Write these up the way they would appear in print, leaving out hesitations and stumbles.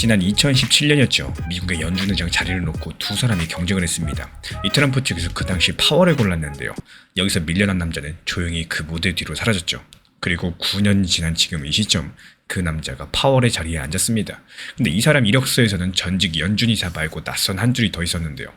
지난 2017년이었죠. 미국의 연준의장 자리를 놓고 두 사람이 경쟁을 했습니다. 이 트럼프 측에서 그 당시 파월을 골랐는데요. 여기서 밀려난 남자는 조용히 그 무대 뒤로 사라졌죠. 그리고 9년이 지난 지금 이 시점 그 남자가 파월의 자리에 앉았습니다. 근데 이 사람 이력서에서는 전직 연준이사 말고 낯선 한 줄이 더 있었는데요.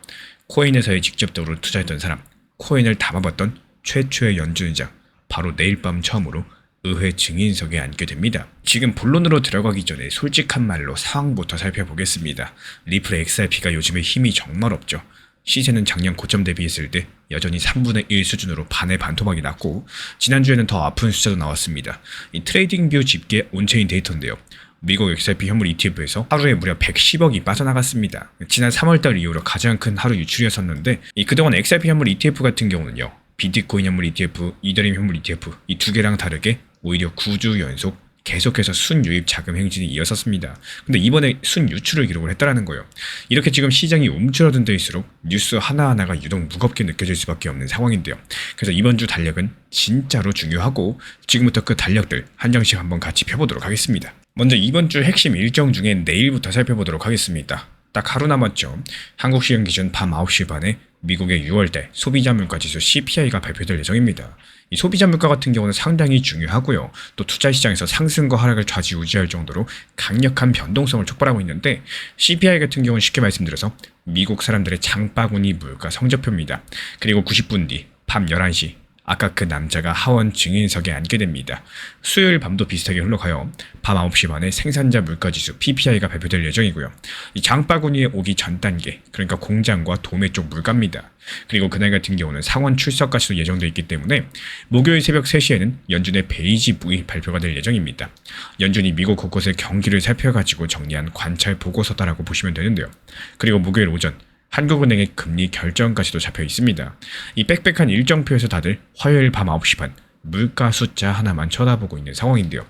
코인회사에 직접적으로 투자했던 사람, 코인을 담아봤던 최초의 연준의장, 바로 내일 밤 처음으로 의회 증인석에 앉게 됩니다. 지금 본론으로 들어가기 전에 솔직한 말로 상황부터 살펴보겠습니다. 리플 XRP가 요즘에 힘이 정말 없죠. 시세는 작년 고점 대비했을 때 여전히 3분의 1 수준으로 반의 반토막이 났고, 지난주에는 더 아픈 숫자도 나왔습니다. 이 트레이딩뷰 집계 온체인 데이터인데요. 미국 XRP 현물 ETF에서 하루에 무려 110억이 빠져나갔습니다. 지난 3월달 이후로 가장 큰 하루 유출이었었는데, 그동안 XRP 현물 ETF 같은 경우는요, 비트코인 현물 ETF, 이더리움 현물 ETF 이 두 개랑 다르게 오히려 9주 연속 계속해서 순유입 자금 행진이 이어졌습니다. 근데 이번에 순유출을 기록을 했다라는 거예요. 이렇게 지금 시장이 움츠러든 데일수록 뉴스 하나하나가 유독 무겁게 느껴질 수밖에 없는 상황인데요. 그래서 이번 주 달력은 진짜로 중요하고, 지금부터 그 달력들 한 장씩 한번 같이 펴보도록 하겠습니다. 먼저 이번 주 핵심 일정 중에 내일부터 살펴보도록 하겠습니다. 딱 하루 남았죠. 한국 시간 기준 밤 9시 반에 미국의 6월달 소비자 물가 지수 CPI가 발표될 예정입니다. 이 소비자 물가 같은 경우는 상당히 중요하고요. 또 투자 시장에서 상승과 하락을 좌지우지할 정도로 강력한 변동성을 촉발하고 있는데, CPI 같은 경우는 쉽게 말씀드려서 미국 사람들의 장바구니 물가 성적표입니다. 그리고 90분 뒤 밤 11시 아까 그 남자가 하원 증인석에 앉게 됩니다. 수요일 밤도 비슷하게 흘러가요. 밤 9시 반에 생산자 물가지수 PPI가 발표될 예정이고요. 이 장바구니에 오기 전 단계, 그러니까 공장과 도매 쪽 물가입니다. 그리고 그날 같은 경우는 상원 출석까지도 예정되어 있기 때문에 목요일 새벽 3시에는 연준의 베이지 부이 발표가 될 예정입니다. 연준이 미국 곳곳의 경기를 살펴가지고 정리한 관찰 보고서다라고 보시면 되는데요. 그리고 목요일 오전 한국은행의 금리 결정까지도 잡혀 있습니다. 이 빽빽한 일정표에서 다들 화요일 밤 9시 반 물가 숫자 하나만 쳐다보고 있는 상황인데요.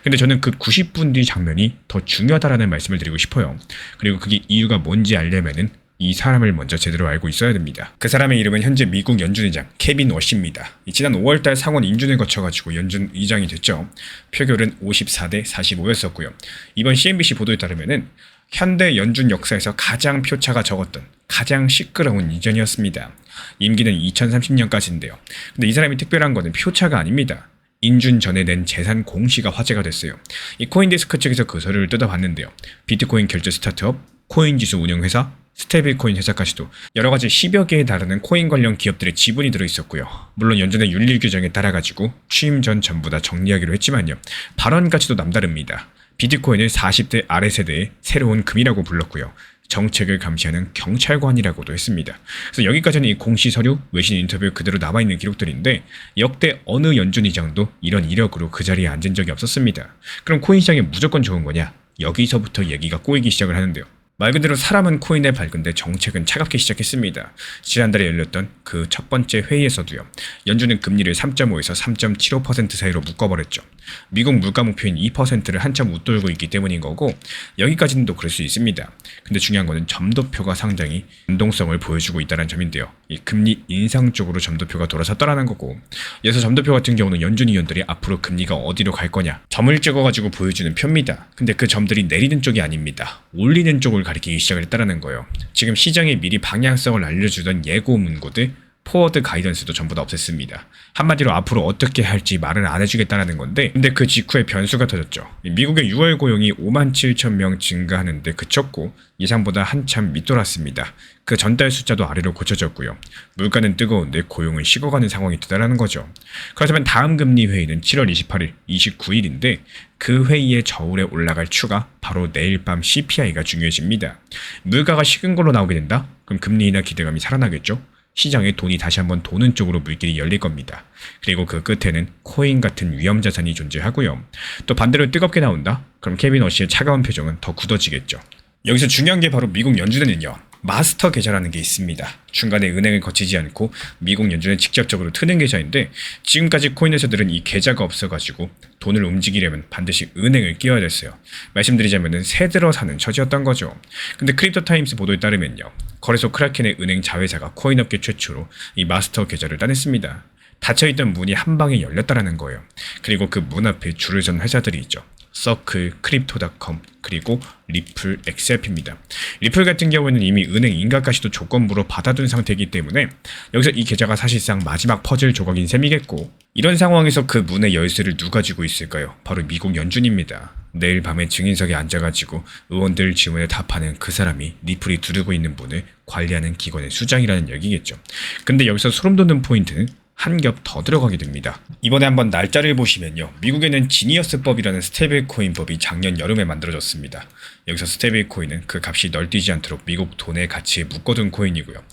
근데 저는 그 90분 뒤 장면이 더 중요하다라는 말씀을 드리고 싶어요. 그리고 그게 이유가 뭔지 알려면은 이 사람을 먼저 제대로 알고 있어야 됩니다. 그 사람의 이름은 현재 미국 연준의장 케빈 워시입니다. 지난 5월달 상원 인준을 거쳐가지고 연준 의장이 됐죠. 표결은 54대 45였었고요. 이번 CNBC 보도에 따르면은 현대 연준 역사에서 가장 표차가 적었던 가장 시끄러운 이전이었습니다. 임기는 2030년까지인데요. 근데 이 사람이 특별한 거는 표차가 아닙니다. 인준 전에 낸 재산 공시가 화제가 됐어요. 이 코인데스크 측에서 그 서류를 뜯어봤는데요. 비트코인 결제 스타트업, 코인지수 운영회사, 스테이블코인 회사까지도 여러 가지 10여 개에 달하는 코인 관련 기업들의 지분이 들어있었고요. 물론 연준의 윤리 규정에 따라가지고 취임 전 전부 다 정리하기로 했지만요. 발언까지도 남다릅니다. 비트코인을 40대 아래 세대의 새로운 금이라고 불렀고요. 정책을 감시하는 경찰관이라고도 했습니다. 그래서 여기까지는 이 공시 서류, 외신 인터뷰 그대로 남아있는 기록들인데, 역대 어느 연준의장도 이런 이력으로 그 자리에 앉은 적이 없었습니다. 그럼 코인 시장이 무조건 좋은 거냐? 여기서부터 얘기가 꼬이기 시작을 하는데요. 말 그대로 사람은 코인에 밝은데 정책은 차갑게 시작했습니다. 지난달에 열렸던 그 첫 번째 회의에서도요. 연준은 금리를 3.5에서 3.75% 사이로 묶어버렸죠. 미국 물가 목표인 2%를 한참 웃돌고 있기 때문인 거고, 여기까지는 또 그럴 수 있습니다. 근데 중요한 거는 점도표가 상당히 변동성을 보여주고 있다는 점인데요. 이 금리 인상 쪽으로 점도표가 돌아섰다라는 거고, 여기서 점도표 같은 경우는 연준 위원들이 앞으로 금리가 어디로 갈 거냐 점을 찍어가지고 보여주는 표입니다. 근데 그 점들이 내리는 쪽이 아닙니다. 올리는 쪽을 가리키기 시작을 했다는 거예요. 지금 시장에 미리 방향성을 알려주던 예고 문구들, 포워드 가이던스도 전부 다 없앴습니다. 한마디로 앞으로 어떻게 할지 말을 안 해주겠다는 건데, 근데 그 직후에 변수가 터졌죠. 미국의 6월 고용이 5만 7천 명 증가하는데 그쳤고, 예상보다 한참 밑돌았습니다. 그 전달 숫자도 아래로 고쳐졌고요. 물가는 뜨거운데 고용은 식어가는 상황이 되다라는 거죠. 그렇다면 다음 금리 회의는 7월 28일, 29일인데 그 회의의 저울에 올라갈 추가, 바로 내일 밤 CPI가 중요해집니다. 물가가 식은 걸로 나오게 된다? 그럼 금리 인하 기대감이 살아나겠죠? 시장에 돈이 다시 한번 도는 쪽으로 물길이 열릴 겁니다. 그리고 그 끝에는 코인 같은 위험 자산이 존재하고요. 또 반대로 뜨겁게 나온다? 그럼 케빈 워시의 차가운 표정은 더 굳어지겠죠. 여기서 중요한 게 바로 미국 연준에는요. 마스터 계좌라는 게 있습니다. 중간에 은행을 거치지 않고 미국 연준에 직접적으로 트는 계좌인데, 지금까지 코인 회사들은 이 계좌가 없어가지고 돈을 움직이려면 반드시 은행을 끼워야 됐어요. 말씀드리자면은 새 들어 사는 처지였던 거죠. 근데 크립토타임스 보도에 따르면요. 거래소 크라켄의 은행 자회사가 코인업계 최초로 이 마스터 계좌를 따냈습니다. 닫혀있던 문이 한 방에 열렸다라는 거예요. 그리고 그 문 앞에 줄을 선 회사들이 있죠. 서클, 크립토닷컴, 그리고 리플, XRP입니다. 리플 같은 경우에는 이미 은행 인가까지도 조건부로 받아둔 상태이기 때문에 여기서 이 계좌가 사실상 마지막 퍼즐 조각인 셈이겠고, 이런 상황에서 그 문의 열쇠를 누가 쥐고 있을까요? 바로 미국 연준입니다. 내일 밤에 증인석에 앉아가지고 의원들 질문에 답하는 그 사람이 리플이 두르고 있는 문을 관리하는 기관의 수장이라는 얘기겠죠. 근데 여기서 소름 돋는 포인트는 한 겹 더 들어가게 됩니다. 이번에 한번 날짜를 보시면요, 미국에는 지니어스법이라는 스테이블코인법이 작년 여름에 만들어졌습니다. 여기서 스테이블코인은 그 값이 널뛰지 않도록 미국 돈의 가치에 묶어둔 코인이고요.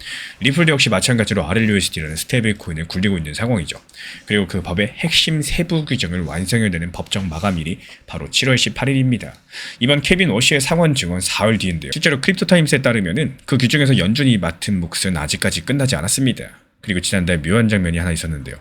리플도 역시 마찬가지로 RLUSD라는 스테이블코인을 굴리고 있는 상황이죠. 그리고 그 법의 핵심 세부 규정을 완성해내는 법정 마감일이 바로 7월 18일입니다. 이번 케빈 워시의 상원 증언 4월 뒤인데요. 실제로 크립토타임스에 따르면은 그 규정에서 연준이 맡은 몫은 아직까지 끝나지 않았습니다. 그리고 지난달 묘한 장면이 하나 있었는데요.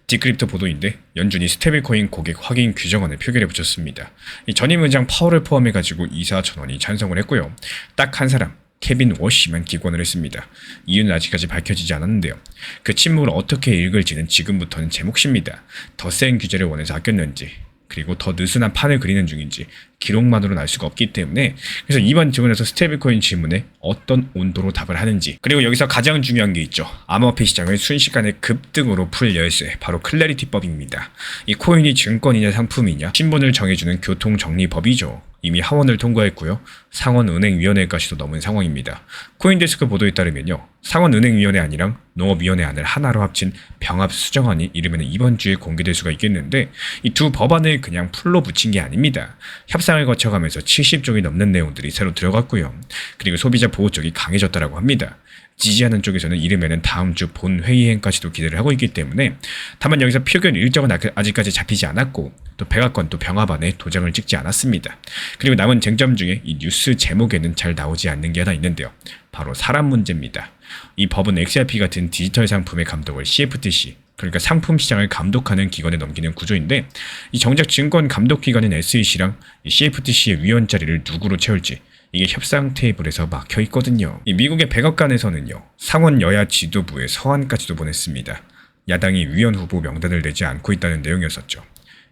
디크립토 보도인데 연준이 스테이블코인 고객 확인 규정안을 표결에 붙였습니다. 이 전임 의장 파월을 포함해가지고 2사 전원이 찬성을 했고요. 딱 한 사람, 케빈 워시만 기권을 했습니다. 이유는 아직까지 밝혀지지 않았는데요. 그 침묵을 어떻게 읽을지는 지금부터는 제 몫입니다. 더 센 규제를 원해서 아꼈는지, 그리고 더 느슨한 판을 그리는 중인지 기록만으로는 알 수가 없기 때문에, 그래서 이번 질문에서 스테이블코인 질문에 어떤 온도로 답을 하는지, 그리고 여기서 가장 중요한 게 있죠. 암호화폐 시장을 순식간에 급등으로 풀 열쇠, 바로 클래리티법입니다. 이 코인이 증권이냐 상품이냐 신분을 정해주는 교통정리법이죠. 이미 하원을 통과했고요. 상원은행위원회까지도 넘은 상황입니다. 코인데스크 보도에 따르면요, 상원은행위원회 안이랑 농업위원회 안을 하나로 합친 병합수정안이 이르면 이번 주에 공개될 수가 있겠는데, 이 두 법안을 그냥 풀로 붙인 게 아닙니다. 협상을 거쳐가면서 70쪽이 넘는 내용들이 새로 들어갔고요. 그리고 소비자 보호 쪽이 강해졌다라고 합니다. 지지하는 쪽에서는 이르면은 다음 주 본회의행까지도 기대를 하고 있기 때문에, 다만 여기서 표결 일정은 아직까지 잡히지 않았고, 또 백악관 또 병합안에 도장을 찍지 않았습니다. 그리고 남은 쟁점 중에 이 뉴스 제목에는 잘 나오지 않는 게 하나 있는데요. 바로 사람 문제입니다. 이 법은 XRP 같은 디지털 상품의 감독을 CFTC, 그러니까 상품 시장을 감독하는 기관에 넘기는 구조인데, 이 정작 증권 감독 기관인 SEC랑 이 CFTC의 위원 자리를 누구로 채울지 이게 협상 테이블에서 막혀 있거든요. 이 미국의 백악관에서는요, 상원 여야 지도부에 서한까지도 보냈습니다. 야당이 위원 후보 명단을 내지 않고 있다는 내용이었었죠.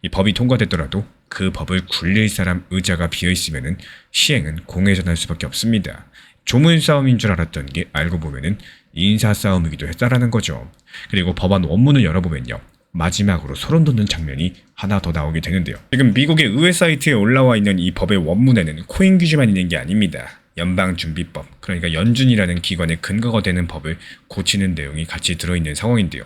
이 법이 통과됐더라도 그 법을 굴릴 사람 의자가 비어있으면은 시행은 공회전할 수밖에 없습니다. 조문 싸움인 줄 알았던 게 알고 보면은 인사 싸움이기도 했다라는 거죠. 그리고 법안 원문을 열어보면요, 마지막으로 소름 돋는 장면이 하나 더 나오게 되는데요. 지금 미국의 의회 사이트에 올라와 있는 이 법의 원문에는 코인 규제만 있는 게 아닙니다. 연방준비법, 그러니까 연준이라는 기관의 근거가 되는 법을 고치는 내용이 같이 들어있는 상황인데요.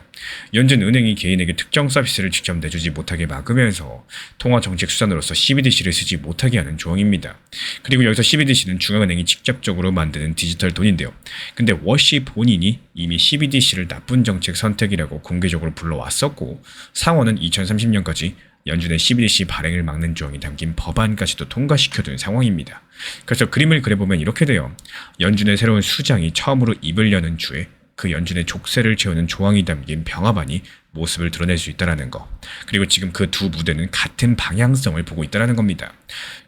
연준은행이 개인에게 특정 서비스를 직접 내주지 못하게 막으면서 통화정책수단으로서 CBDC를 쓰지 못하게 하는 조항입니다. 그리고 여기서 CBDC는 중앙은행이 직접적으로 만드는 디지털 돈인데요. 근데 워시 본인이 이미 CBDC를 나쁜 정책 선택이라고 공개적으로 불러왔었고, 상원은 2030년까지 연준의 CBDC 발행을 막는 조항이 담긴 법안까지도 통과시켜둔 상황입니다. 그래서 그림을 그려보면 이렇게 돼요. 연준의 새로운 수장이 처음으로 입을 여는 주에 그 연준의 족쇄를 채우는 조항이 담긴 병합안이 모습을 드러낼 수 있다는 거. 그리고 지금 그 두 무대는 같은 방향성을 보고 있다는 겁니다.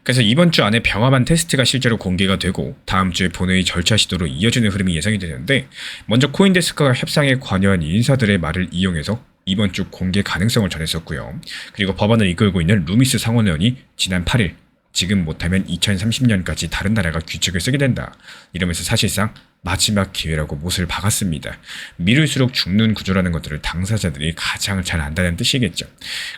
그래서 이번 주 안에 병합안 테스트가 실제로 공개가 되고 다음 주에 본회의 절차 시도로 이어지는 흐름이 예상이 되는데, 먼저 코인데스크가 협상에 관여한 인사들의 말을 이용해서 이번 주 공개 가능성을 전했었고요. 그리고 법안을 이끌고 있는 루미스 상원의원이 지난 8일 지금 못하면 2030년까지 다른 나라가 규칙을 쓰게 된다, 이러면서 사실상 마지막 기회라고 못을 박았습니다. 미룰수록 죽는 구조라는 것들을 당사자들이 가장 잘 안다는 뜻이겠죠.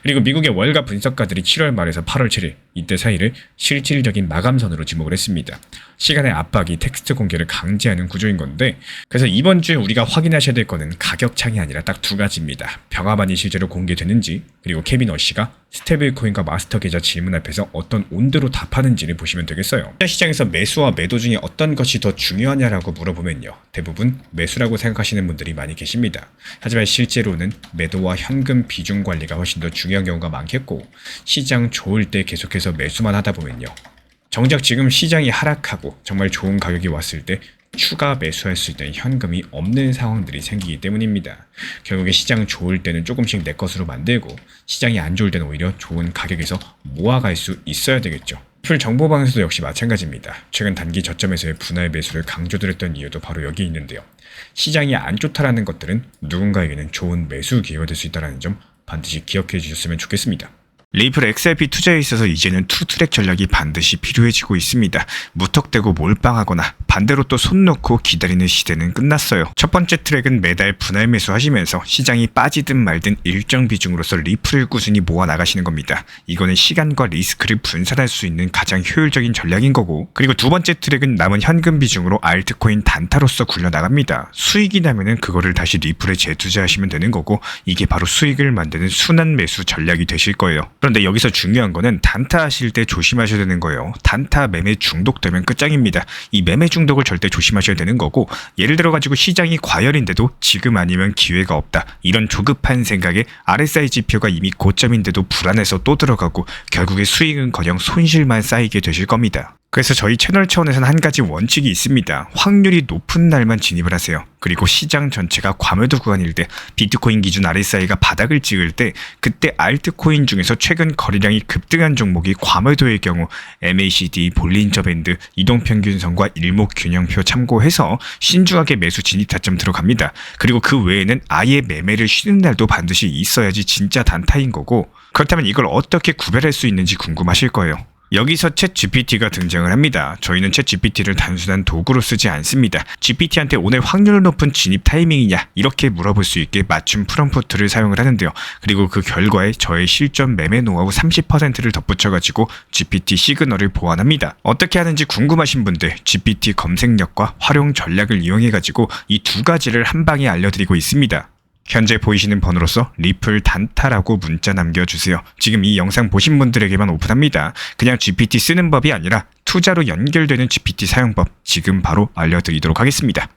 그리고 미국의 월가 분석가들이 7월 말에서 8월 7일 이때 사이를 실질적인 마감선으로 지목을 했습니다. 시간의 압박이 텍스트 공개를 강제하는 구조인 건데, 그래서 이번 주에 우리가 확인하셔야 될 거는 가격창이 아니라 딱 두 가지입니다. 병합안이 실제로 공개되는지, 그리고 케빈 워시가 스테이블코인과 마스터 계좌 질문 앞에서 어떤 온도로 답하는지를 보시면 되겠어요. 시장에서 매수와 매도 중에 어떤 것이 더 중요하냐라고 물어보면요, 대부분 매수라고 생각하시는 분들이 많이 계십니다. 하지만 실제로는 매도와 현금 비중 관리가 훨씬 더 중요한 경우가 많겠고, 시장 좋을 때 계속해서 매수만 하다 보면요, 정작 지금 시장이 하락하고 정말 좋은 가격이 왔을 때 추가 매수할 수 있는 현금이 없는 상황들이 생기기 때문입니다. 결국에 시장 좋을 때는 조금씩 내 것으로 만들고, 시장이 안 좋을 때는 오히려 좋은 가격에서 모아갈 수 있어야 되겠죠. 리플 정보방에서도 역시 마찬가지입니다. 최근 단기 저점에서의 분할 매수를 강조드렸던 이유도 바로 여기 있는데요. 시장이 안 좋다라는 것들은 누군가에게는 좋은 매수 기회가 될 수 있다는 점 반드시 기억해 주셨으면 좋겠습니다. 리플 XRP 투자에 있어서 이제는 투트랙 전략이 반드시 필요해지고 있습니다. 무턱대고 몰빵하거나 반대로 또 손 놓고 기다리는 시대는 끝났어요. 첫 번째 트랙은 매달 분할 매수하시면서 시장이 빠지든 말든 일정 비중으로서 리플을 꾸준히 모아 나가시는 겁니다. 이거는 시간과 리스크를 분산할 수 있는 가장 효율적인 전략인 거고, 그리고 두 번째 트랙은 남은 현금 비중으로 알트코인 단타로서 굴려나갑니다. 수익이 나면은 그거를 다시 리플에 재투자하시면 되는 거고, 이게 바로 수익을 만드는 순환 매수 전략이 되실 거예요. 그런데 여기서 중요한 거는 단타 하실 때 조심하셔야 되는 거예요. 단타 매매 중독되면 끝장입니다. 이 매매 중독을 절대 조심하셔야 되는 거고, 예를 들어 가지고 시장이 과열인데도 지금 아니면 기회가 없다, 이런 조급한 생각에 RSI 지표가 이미 고점인데도 불안해서 또 들어가고 결국에 수익은커녕 손실만 쌓이게 되실 겁니다. 그래서 저희 채널 차원에서는 한 가지 원칙이 있습니다. 확률이 높은 날만 진입을 하세요. 그리고 시장 전체가 과매도 구간일 때, 비트코인 기준 RSI가 바닥을 찍을 때, 그때 알트코인 중에서 최근 거래량이 급등한 종목이 과매도의 경우 MACD, 볼린저 밴드, 이동평균선과 일목균형표 참고해서 신중하게 매수 진입 타점 들어갑니다. 그리고 그 외에는 아예 매매를 쉬는 날도 반드시 있어야지 진짜 단타인 거고, 그렇다면 이걸 어떻게 구별할 수 있는지 궁금하실 거예요. 여기서 챗 GPT가 등장을 합니다. 저희는 챗 GPT를 단순한 도구로 쓰지 않습니다. GPT한테 오늘 확률 높은 진입 타이밍이냐, 이렇게 물어볼 수 있게 맞춤 프롬프트를 사용을 하는데요. 그리고 그 결과에 저의 실전 매매 노하우 30%를 덧붙여가지고 GPT 시그널을 보완합니다. 어떻게 하는지 궁금하신 분들 GPT 검색력과 활용 전략을 이용해가지고 이 두 가지를 한 방에 알려드리고 있습니다. 현재 보이시는 번호로서 리플 단타라고 문자 남겨주세요. 지금 이 영상 보신 분들에게만 오픈합니다. 그냥 GPT 쓰는 법이 아니라 투자로 연결되는 GPT 사용법 지금 바로 알려드리도록 하겠습니다.